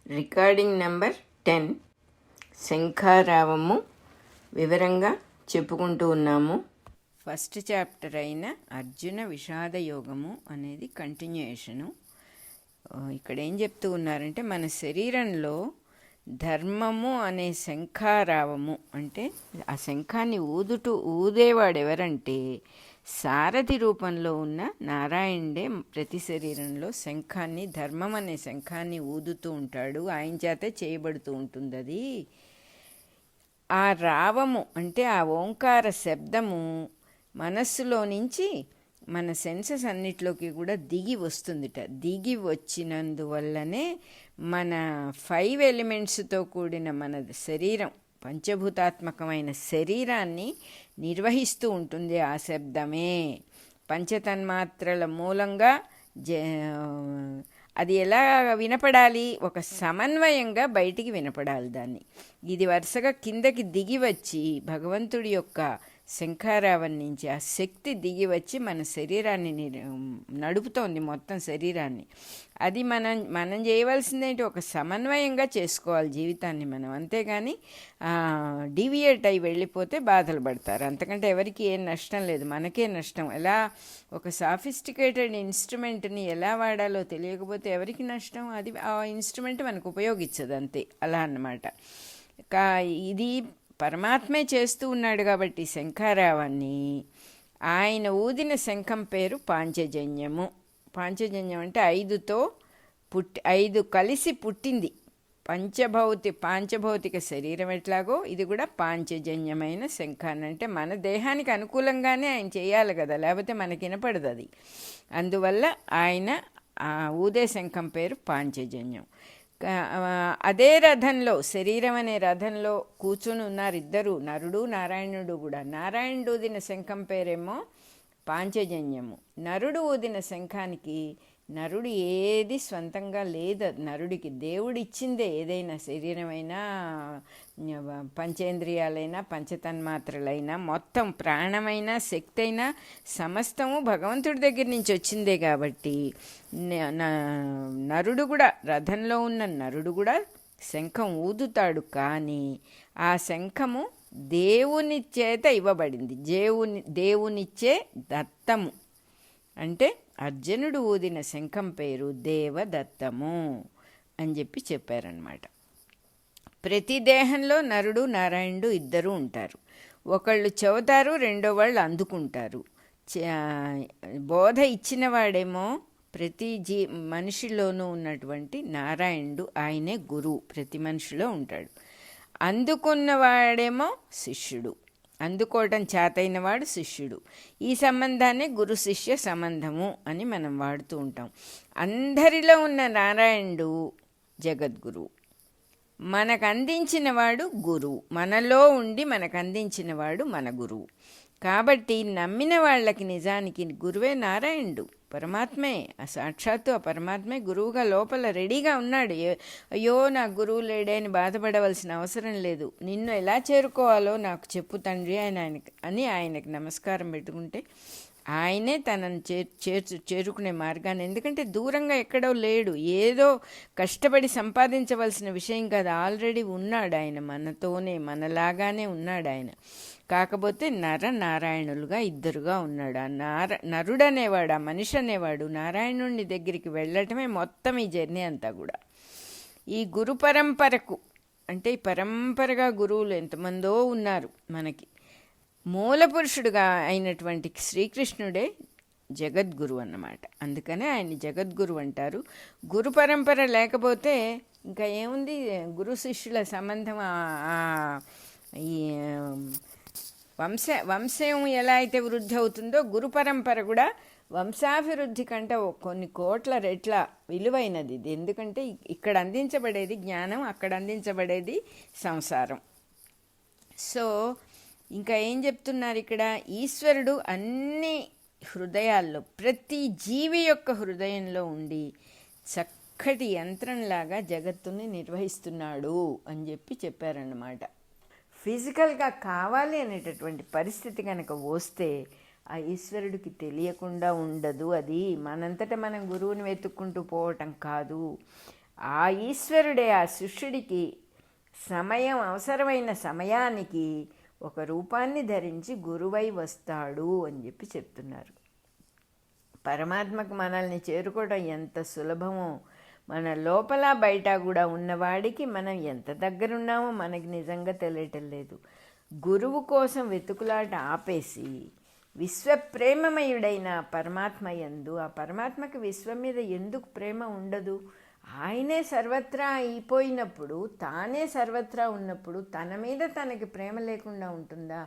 Recording number 10 శంఖారావము వివరంగా చెప్పుకుంటూ ఉన్నాము. ఫస్ట్ చాప్టర్ అయిన అర్జున విషాద యోగము అనేది కంటిన్యూయేషను. ఇక్కడ ఏం చెప్తూ ఉన్నారంటే, మన శరీరంలో ధర్మము అనే శంఖారావము అంటే ఆ శంఖాన్ని ఊదేవాడు ఎవరంటే సారథి రూపంలో ఉన్న నారాయణుడే ప్రతి శరీరంలో శంఖాన్ని, ధర్మం అనే శంఖాన్ని ఊదుతూ ఉంటాడు. ఆయన చేతే చేయబడుతూ ఉంటుంది. అది ఆ రావము అంటే ఆ ఓంకార శబ్దము మనస్సులో నుంచి మన సెన్సెస్ అన్నిట్లోకి కూడా దిగి వస్తుందిట. దిగి వచ్చినందువల్లనే మన 5 ఎలిమెంట్స్తో కూడిన మన శరీరం, పంచభూతాత్మకమైన శరీరాన్ని నిర్వహిస్తూ ఉంటుంది ఆ శబ్దమే. పంచతన్మాత్రల మూలంగా అది ఎలా వినపడాలి? ఒక సమన్వయంగా బయటికి వినపడాలి దాన్ని. ఇది వరుసగా కిందకి దిగి వచ్చి భగవంతుడి యొక్క శంఖారావం నుంచి ఆ శక్తి దిగి వచ్చి మన శరీరాన్ని నడుపుతోంది, మొత్తం శరీరాన్ని. అది మనం చేయవలసిందేంటి? ఒక సమన్వయంగా చేసుకోవాలి జీవితాన్ని మనం. అంతేగాని డీవియేట్ అయి వెళ్ళిపోతే బాధలు పడతారు. అంతకంటే ఎవరికి ఏం నష్టం లేదు, మనకే నష్టం. ఎలా ఒక సాఫిస్టికేటెడ్ ఇన్స్ట్రుమెంట్ని ఎలా వాడాలో తెలియకపోతే ఎవరికి నష్టం? అది ఆ ఇన్స్ట్రుమెంట్ మనకు ఉపయోగించదు, అంతే. అలా అన్నమాట. ఇది పరమాత్మే చేస్తూ ఉన్నాడు కాబట్టి శంఖారావాన్ని. ఆయన ఊదిన శంఖం పేరు పాంచజన్యము. పాంచజన్యం అంటే 5 కలిసి పుట్టింది. పాంచభౌతిక శరీరం ఎట్లాగో ఇది కూడా పాంచజన్యమైన శంఖాన్ని. అంటే మన దేహానికి అనుకూలంగానే ఆయన చేయాలి కదా, లేకపోతే మనకి వినపడదు అది. అందువల్ల ఆయన ఊదే శంఖం పేరు పాంచజన్యం. అదే రథంలో, శరీరం అనే రథంలో కూర్చుని ఉన్నారు ఇద్దరు, నరుడు నారాయణుడు కూడా. నారాయణుడు ఊదిన శంఖం పేరేమో పాంచజన్యము. నరుడు ఊదిన శంఖానికి నరుడు ఏది స్వంతంగా లేదు. నరుడికి దేవుడు ఇచ్చిందే. ఏదైనా శరీరమైనా, పంచేంద్రియాలైనా, పంచతన్మాత్రలైనా, మొత్తం ప్రాణమైనా, శక్తి అయినా సమస్తము భగవంతుడి దగ్గర నుంచి వచ్చిందే. కాబట్టి నరుడు కూడా, రథంలో ఉన్న నరుడు కూడా శంఖం ఊదుతాడు. కానీ ఆ శంఖము దేవుని చేత ఇవ్వబడింది. దేవునిచ్చే దత్తము. అంటే అర్జునుడు ఊదిన శంఖం పేరు దేవదత్తము అని చెప్పారనమాట. ప్రతి దేహంలో నరుడు నారాయణుడు ఇద్దరు ఉంటారు. ఒకళ్ళు చెబుతారు, రెండో వాళ్ళు అందుకుంటారు. బోధ ఇచ్చిన వాడేమో ప్రతి మనిషిలోనూ ఉన్నటువంటి నారాయణుడు, ఆయనే గురువు, ప్రతి మనిషిలో ఉంటాడు. అందుకున్నవాడేమో శిష్యుడు. అందుకోవటం చేతైన వాడు శిష్యుడు. ఈ సంబంధాన్ని గురు శిష్య సంబంధము అని మనం వాడుతూ ఉంటాం. అందరిలో ఉన్న నారాయణుడు జగద్గురువు. మనకు అందించిన వాడు గురువు. మనలో ఉండి మనకు అందించిన వాడు మన గురువు. కాబట్టి నమ్మిన వాళ్ళకి నిజానికి గురువే నారాయణుడు, పరమాత్మే. సాక్షాత్తు ఆ పరమాత్మే గురువుగా లోపల రెడీగా ఉన్నాడు. అయ్యో నాకు గురువు లేడే అని బాధపడవలసిన అవసరం లేదు. నిన్ను ఎలా చేరుకోవాలో నాకు చెప్పు తండ్రి అని ఆయనకి నమస్కారం పెట్టుకుంటే ఆయనే తనను చేరుకునే మార్గాన్ని. ఎందుకంటే దూరంగా ఎక్కడో లేడు, ఏదో కష్టపడి సంపాదించవలసిన విషయం కాదు. ఆల్రెడీ ఉన్నాడు ఆయన మనతోనే, మనలాగానే ఉన్నాడు ఆయన. కాకపోతే నారాయణులుగా ఇద్దరుగా ఉన్నాడు. ఆ నరుడు అనేవాడు, ఆ మనిషి అనేవాడు నారాయణుడిని దగ్గరికి వెళ్ళటమే మొత్తం ఈ జర్నీ అంతా కూడా. ఈ గురు పరంపరకు, అంటే ఈ పరంపరగా గురువులు ఎంతమందో ఉన్నారు మనకి. మూల పురుషుడుగా అయినటువంటి శ్రీకృష్ణుడే జగద్గురు అన్నమాట. అందుకనే ఆయన జగద్గురు అంటారు. గురు పరంపర లేకపోతే ఇంకా ఏముంది? గురు శిష్యుల సంబంధం, ఈ వంశం ఎలా అయితే వృద్ధి అవుతుందో గురు పరంపర కూడా వంశాభివృద్ధి కంటే కొన్ని కోట్ల రెట్ల విలువైనది ఇది. ఎందుకంటే ఇక్కడ అందించబడేది జ్ఞానం, అక్కడ అందించబడేది సంసారం. సో ఇంకా ఏం చెప్తున్నారు ఇక్కడ? ఈశ్వరుడు అన్ని హృదయాల్లో, ప్రతి జీవి యొక్క హృదయంలో ఉండి చక్కటి యంత్రంలాగా జగత్తుని నిర్వహిస్తున్నాడు అని చెప్పారన్నమాట. ఫిజికల్గా కావాలి అనేటటువంటి పరిస్థితి కనుక వస్తే ఆ ఈశ్వరుడికి తెలియకుండా ఉండదు. అది మనంతటా మనం గురువుని వెతుక్కుంటూ పోవటం కాదు. ఆ ఈశ్వరుడే ఆ శిష్యుడికి అవసరమైన సమయానికి ఒక రూపాన్ని ధరించి గురువై వస్తాడు అని చెప్పి చెప్తున్నారు. పరమాత్మకు మనల్ని చేరుకోవడం ఎంత సులభమో, మన లోపల బయట కూడా ఉన్నవాడికి మనం ఎంత దగ్గరున్నామో మనకి నిజంగా తెలియటం లేదు. గురువు కోసం వెతుకులాట ఆపేసి విశ్వప్రేమమయుడైన పరమాత్మ యందు, ఆ పరమాత్మకి విశ్వం మీద ఎందుకు ప్రేమ ఉండదు? ఆయనే సర్వత్రా అయిపోయినప్పుడు, తానే సర్వత్రా ఉన్నప్పుడు తన మీద తనకి ప్రేమ లేకుండా ఉంటుందా?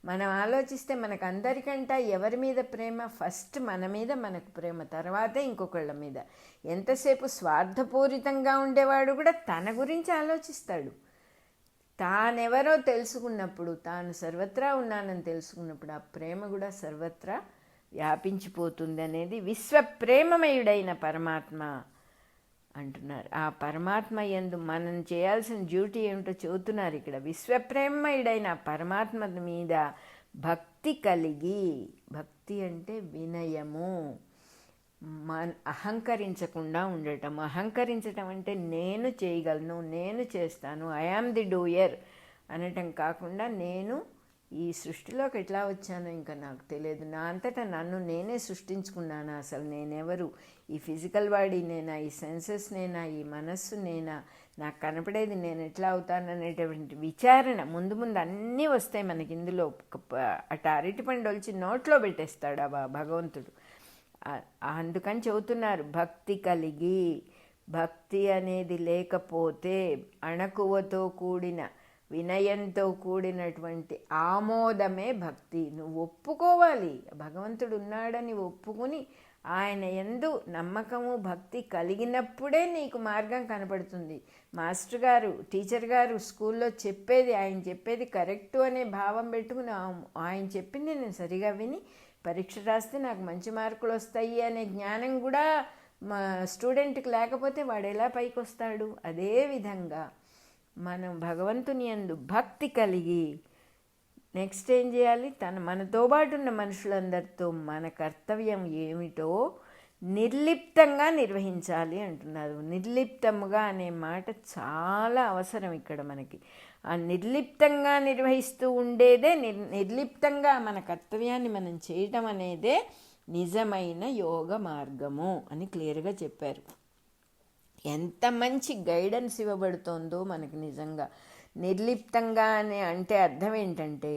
మనం ఆలోచిస్తే మనకు అందరికంటే ఎవరి మీద ప్రేమ? ఫస్ట్ మన మీద మనకు ప్రేమ, తర్వాతే ఇంకొకళ్ళ మీద. ఎంతసేపు స్వార్థపూరితంగా ఉండేవాడు కూడా తన గురించి ఆలోచిస్తాడు. తానెవరో తెలుసుకున్నప్పుడు, తాను సర్వత్రా ఉన్నానని తెలుసుకున్నప్పుడు ఆ ప్రేమ కూడా సర్వత్రా వ్యాపించిపోతుంది అనేది విశ్వప్రేమమయుడైన పరమాత్మ అంటున్నారు. ఆ పరమాత్మ యందు మనం చేయాల్సిన డ్యూటీ ఏమిటో చెబుతున్నారు ఇక్కడ. విశ్వప్రేమయుడైన పరమాత్మ మీద భక్తి కలిగి, భక్తి అంటే వినయము, అహంకరించకుండా ఉండటం. అహంకరించటం అంటే నేను చేయగలను, నేను చేస్తాను, ఐ యామ్ ది డూయర్ అనటం కాకుండా, నేను ఈ సృష్టిలోకి ఎట్లా వచ్చానో ఇంకా నాకు తెలియదు, నా అంతటా నన్ను నేనే సృష్టించుకున్నాను, అసలు నేనెవరు, ఈ ఫిజికల్ బాడీ నేనా, ఈ సెన్సెస్ నేనా, ఈ మనస్సు నేనా, నాకు కనపడేది నేను ఎట్లా అవుతాననేటువంటి విచారణ ముందు ముందు అన్నీ వస్తాయి మనకి. ఇందులో అటు అరటిపండు వచ్చి నోట్లో పెట్టేస్తాడు ఆ భగవంతుడు. అందుకని చెబుతున్నారు భక్తి కలిగి. భక్తి అనేది లేకపోతే అణకువతో కూడిన, వినయంతో కూడినటువంటి ఆమోదమే భక్తి. నువ్వు ఒప్పుకోవాలి భగవంతుడు ఉన్నాడని ఒప్పుకుని ఆయన యందు నమ్మకము భక్తి కలిగినప్పుడే నీకు మార్గం కనపడుతుంది. మాస్టర్ గారు, టీచర్ గారు స్కూల్లో చెప్పేది, ఆయన చెప్పేది కరెక్టు అనే భావం పెట్టుకుని ఆయన చెప్పింది నేను సరిగా విని పరీక్ష రాస్తే నాకు మంచి మార్కులు వస్తాయి అనే జ్ఞానం కూడా మా స్టూడెంట్కి లేకపోతే వాడు ఎలా పైకి వస్తాడు? అదేవిధంగా మనం భగవంతుని యందు భక్తి కలిగి నెక్స్ట్ ఏం చేయాలి? మనతో పాటు ఉన్న మనుషులందరితో మన కర్తవ్యం ఏమిటో నిర్లిప్తంగా నిర్వహించాలి అంటున్నారు. నిర్లిప్తముగా అనే మాట చాలా అవసరం ఇక్కడ మనకి. ఆ నిర్లిప్తంగా నిర్వహిస్తూ ఉండేదే, నిర్లిప్తంగా మన కర్తవ్యాన్ని మనం చేయటం అనేదే నిజమైన యోగ మార్గము అని క్లియర్గా చెప్పారు. ఎంత మంచి గైడెన్స్ ఇవ్వబడుతోందో మనకి నిజంగా. నిర్లిప్తంగా అని అంటే అర్థం ఏంటంటే,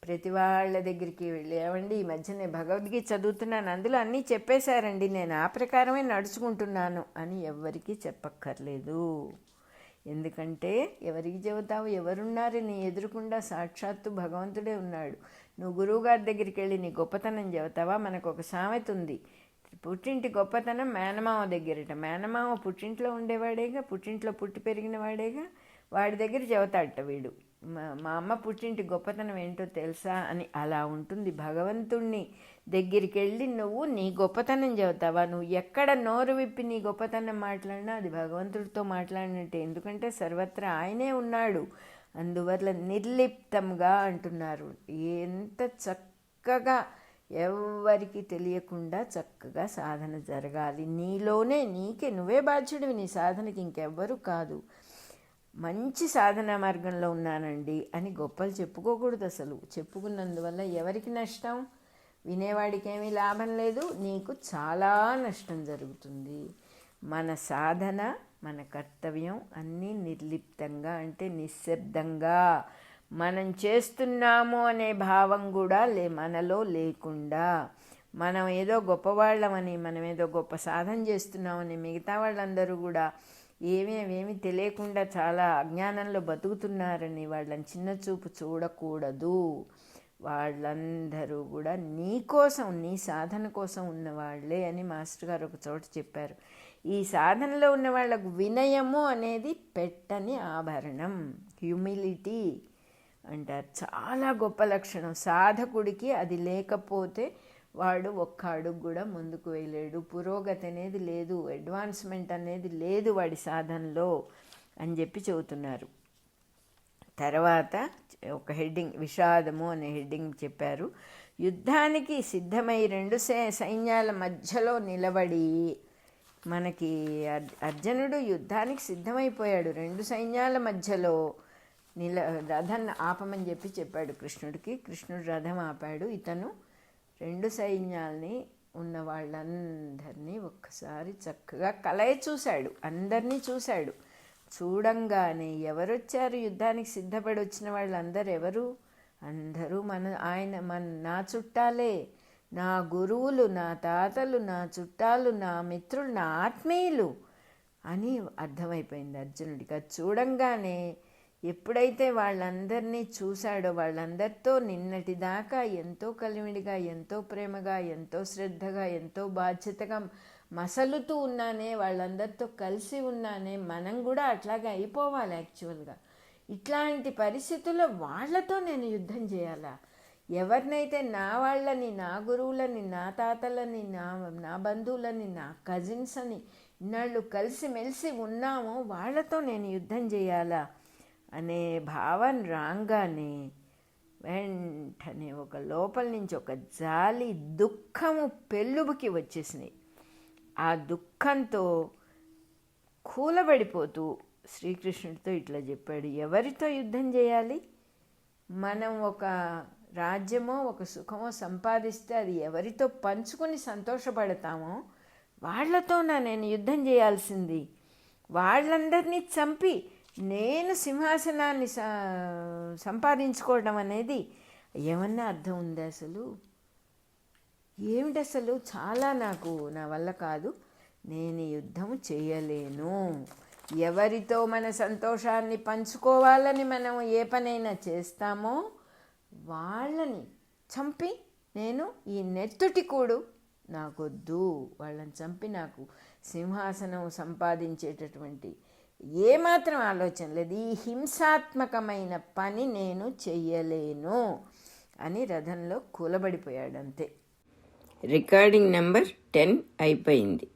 ప్రతి వాళ్ళ దగ్గరికి వెళ్ళి, ఏమండి ఈ మధ్య నేను భగవద్గీత చదువుతున్నాను, అందులో అన్నీ చెప్పేశారండి, నేను ఆ ప్రకారమే నడుచుకుంటున్నాను అని ఎవ్వరికీ చెప్పక్కర్లేదు. ఎందుకంటే ఎవరికి చెబుతావు? ఎవరున్నారు నీ ఎదురుకుండా? సాక్షాత్తు భగవంతుడే ఉన్నాడు. నువ్వు గురువుగారి దగ్గరికి వెళ్ళి నీ గొప్పతనం చెబుతావా? మనకు ఒక సామెత ఉంది, పుట్టింటి గొప్పతనం మేనమామ దగ్గరట. మేనమామ పుట్టింట్లో ఉండేవాడేగా, పుట్టింట్లో పుట్టి పెరిగిన వాడేగా, వాడి దగ్గర చెబుతాడట వీడు, మా అమ్మ పుట్టింటి గొప్పతనం ఏంటో తెలుసా అని. అలా ఉంటుంది. భగవంతుణ్ణి దగ్గరికి వెళ్ళి నువ్వు నీ గొప్పతనం చెబుతావా? నువ్వు ఎక్కడ నోరు విప్పి నీ గొప్పతనం మాట్లాడినా అది భగవంతుడితో మాట్లాడినట్టే. ఎందుకంటే సర్వత్రా ఆయనే ఉన్నాడు. అందువల్ల నిర్లిప్తంగా అంటున్నారు. ఎంత చక్కగా ఎవరికి తెలియకుండా చక్కగా సాధన జరగాలి. నీలోనే నీకే, నువ్వే బాధ్యుడివి నీ సాధనకి, ఇంకెవ్వరూ కాదు. మంచి సాధనా మార్గంలో ఉన్నానండి అని గొప్పలు చెప్పుకోకూడదు అసలు. చెప్పుకున్నందువల్ల ఎవరికి నష్టం? వినేవాడికి ఏమీ లాభం లేదు, నీకు చాలా నష్టం జరుగుతుంది. మన సాధన, మన కర్తవ్యం అన్నీ నిర్లిప్తంగా అంటే నిశ్శబ్దంగా మనం చేస్తున్నాము అనే భావం కూడా మనలో లేకుండా, మనం ఏదో గొప్పవాళ్ళమని, మనం ఏదో గొప్ప సాధన చేస్తున్నామని మిగతా వాళ్ళందరూ కూడా ఏమీ తెలియకుండా చాలా అజ్ఞానంలో బతుకుతున్నారని వాళ్ళని చిన్న చూపు చూడకూడదు. వాళ్ళందరూ కూడా నీ కోసం, నీ సాధన కోసం ఉన్నవాళ్లే అని మాస్టర్ గారు ఒక చోట చెప్పారు. ఈ సాధనలో ఉన్న వాళ్ళకు వినయము అనేది పెట్టని ఆభరణం, హ్యూమిలిటీ అంటారు. చాలా గొప్ప లక్షణం. సాధకుడికి అది లేకపోతే వాడు ఒక్క అడుగు కూడా ముందుకు వేయలేడు. పురోగతి అనేది లేదు, అడ్వాన్స్మెంట్ అనేది లేదు వాడి సాధనలో అని చెప్పి చెబుతున్నారు. తర్వాత ఒక హెడ్డింగ్, విషాదము అనే హెడ్డింగ్ చెప్పారు. యుద్ధానికి సిద్ధమై రెండు సైన్యాల మధ్యలో నిలబడి మనకి అర్జునుడు యుద్ధానికి సిద్ధమైపోయాడు. రెండు సైన్యాల మధ్యలో రథాన్ని ఆపమని చెప్పాడు కృష్ణుడికి. కృష్ణుడు రథం ఆపాడు. ఇతను రెండు సైన్యాల్ని ఉన్న వాళ్ళందరినీ ఒక్కసారి చక్కగా కలయి చూశాడు. అందరినీ చూశాడు. చూడంగానే ఎవరొచ్చారు? యుద్ధానికి సిద్ధపడి వచ్చిన వాళ్ళందరూ ఎవరు? అందరూ నా చుట్టాలే, నా గురువులు, నా తాతలు, నా చుట్టాలు, నా మిత్రులు, నా ఆత్మీయులు అని అర్థమైపోయింది అర్జునుడికి. అది చూడంగానే ఎప్పుడైతే వాళ్ళందరినీ చూశాడో, వాళ్ళందరితో నిన్నటిదాకా ఎంతో కలివిడిగా, ఎంతో ప్రేమగా, ఎంతో శ్రద్ధగా, ఎంతో బాధ్యతగా మసలుతూ ఉన్నానే, వాళ్ళందరితో కలిసి ఉన్నానే, మనం కూడా అట్లాగే అయిపోవాలి. యాక్చువల్గా ఇట్లాంటి పరిస్థితుల్లో వాళ్ళతో నేను యుద్ధం చేయాలా? ఎవరినైతే నా వాళ్ళని, నా గురువులని, నా తాతలని, నా బంధువులని, నా కజిన్స్ అని ఇన్నాళ్ళు కలిసిమెలిసి ఉన్నామో వాళ్ళతో నేను యుద్ధం చేయాలా అనే భావన రాగానే వెంటనే ఒక లోపల నుంచి ఒక జాలి, దుఃఖము పెళ్ళుబుకి వచ్చేసినాయి. ఆ దుఃఖంతో కూలబడిపోతూ శ్రీకృష్ణుడితో ఇట్లా చెప్పాడు, ఎవరితో యుద్ధం చేయాలి? మనం ఒక రాజ్యమో ఒక సుఖమో సంపాదిస్తే అది ఎవరితో పంచుకొని సంతోషపడతామో వాళ్లతోనా నేను యుద్ధం చేయాల్సింది? వాళ్ళందరినీ చంపి నేను సింహాసనాన్ని సంపాదించుకోవడం అనేది ఏమన్నా అర్థం ఉంది అసలు? ఏమిటి అసలు? చాలా నా వల్ల కాదు, నేను యుద్ధం చేయలేను. ఎవరితో మన సంతోషాన్ని పంచుకోవాలని మనం ఏ పనైనా చేస్తామో వాళ్ళని చంపి నేను ఈ నెత్తుటి కూడు నాకొద్దు, వాళ్ళని చంపి నాకు సింహాసనం సంపాదించేటటువంటి ఏమాత్రం ఆలోచన లేదు, ఈ హింసాత్మకమైన పని నేను చెయ్యలేను అని రథంలో కూలబడిపోయాడు. అంతే. రికార్డింగ్ నెంబర్ 10 అయిపోయింది.